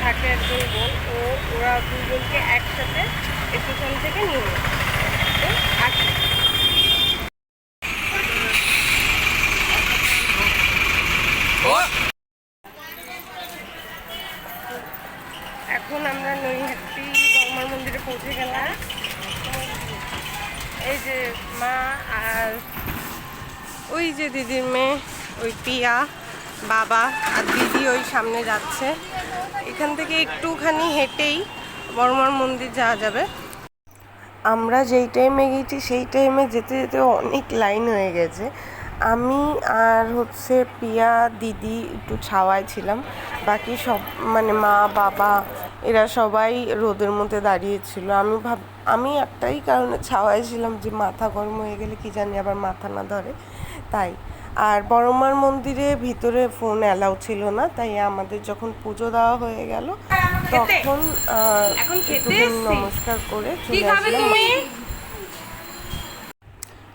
থাকে একজন বোন, ওরা দুজনকে একসাথে স্টেশন থেকে নিয়ে আসে। এখন আমরা নৈহাটি বর্মার মন্দিরে পৌঁছে গেলাম। এই যে মা আর ওই যে দিদির মেয়ে, ওই পিয়া, বাবা আর দিদি ওই সামনে যাচ্ছে। এখান থেকে একটুখানি হেঁটেই বর্মার মন্দির যাওয়া যাবে। আমরা যেই টাইমে গেছি সেই টাইমে যেতে যেতে অনেক লাইন হয়ে গেছে। আমি আর হচ্ছে পিয়া, দিদি একটু ছাওয়ায় ছিলাম, বাকি সব মানে মা বাবা এরা সবাই রোদের মধ্যে দাঁড়িয়েছিল। আমি একটাই কারণে ছাওয়ায় ছিলাম, যে মাথা গরম হয়ে গেলে কি জানি আবার মাথা না ধরে তাই। আর বড়মার মন্দিরে ভিতরে ফোন অ্যালাউ ছিল না, তাই আমাদের যখন পুজো দেওয়া হয়ে গেল তখন নমস্কার করে চলে আসলাম।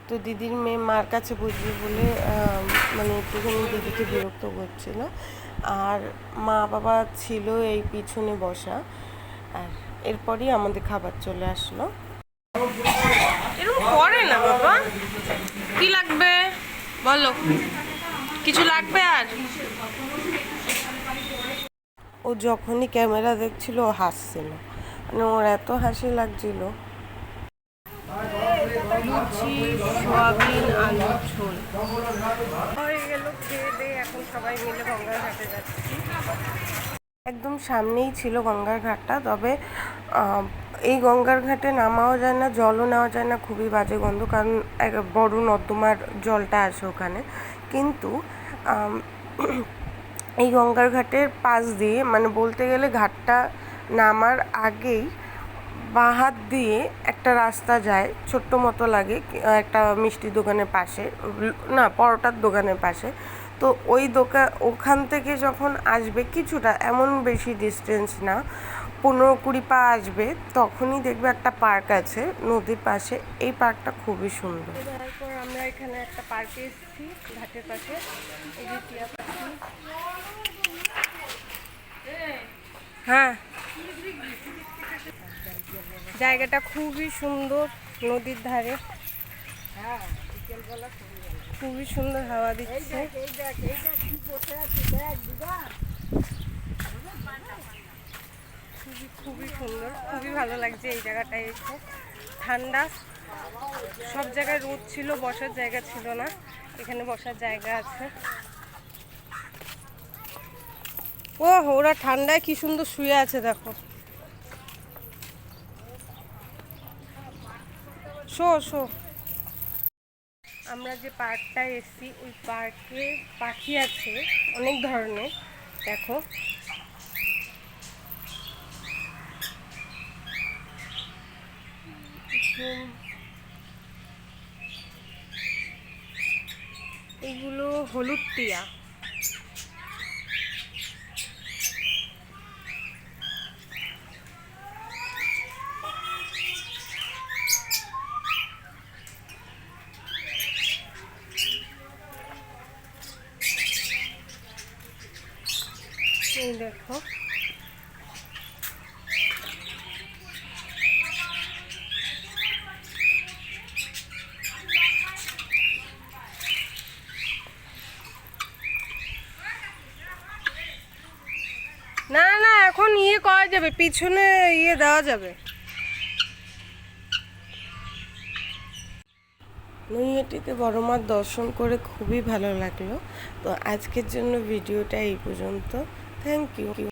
তো দিদির মেয়ে মার কাছে বুঝবে বলে মানে একটুখানি দিদিকে বিরক্ত করছিল। আর মা বাবা ছিল এই পিছনে বসা। আর এরপরই আমাদের খাবার চলে আসলো। এরকম করে না বাবা, কি লাগবে বলো, কিছু লাগবে? আর ও যখনই ক্যামেরা দেখছিল ও হাসছিল, মানে ওর এত হাসি লাগছিল। লুচি, সোয়াবিন, আলুর ঝোল হয়ে গেল। খেয়ে দিয়ে এখন সবাই মিলে গঙ্গার ঘাটে যাচ্ছি। একদম সামনেই ছিল গঙ্গার ঘাটটা, তবে এই গঙ্গার ঘাটে নামাও যায় না, জলও নেওয়া যায় না, খুবই বাজে গন্ধ, কারণ এক বড় নর্দমার জলটা আসে ওখানে। কিন্তু এই গঙ্গার ঘাটের পাশ দিয়ে, মানে বলতে গেলে ঘাটটা নামার আগেই বাঁ হাত দিয়ে একটা রাস্তা যায়, ছোট্ট মতো লাগে, একটা মিষ্টি দোকানের পাশে, না পরোটার দোকানের পাশে। তো ওখান থেকে যখন আসবে কিছুটা, এমন বেশি ডিস্টেন্স না, 15-20 পা আসবে, তখনই দেখবে একটা পার্ক আছে নদীর পাশে। এই পার্কটা খুবই সুন্দর। তারপর আমরা এখানে একটা পার্কে এসেছি ঘাটের পাশে। এই যে টিয়া পাখি, হ্যাঁ জায়গাটা খুবই সুন্দর, নদীর ধারে, খুবই সুন্দর হাওয়া দিচ্ছে। খুবই সুন্দর, খুবই ভালো লাগছে এই জায়গাটায় এসে। ঠান্ডা, সব জায়গায় রোদ ছিল, বসার জায়গা ছিল না, এখানে বসার জায়গা আছে। ও ওরা ঠান্ডায় কি সুন্দর শুয়ে আছে দেখো। শো আমরা যে পার্কটায় এসেছি ওই পার্কে পাখি আছে অনেক ধরনের, দেখো। এইগুলো হলুদ টিয়া। এই দেখো, না না এখন করা যাবে, পিছনে দেওয়া যাবে। নৈহাটিতে বড় মার দর্শন করে খুবই ভালো লাগলো। তো আজকের জন্য ভিডিওটা এই পর্যন্ত। Thank you.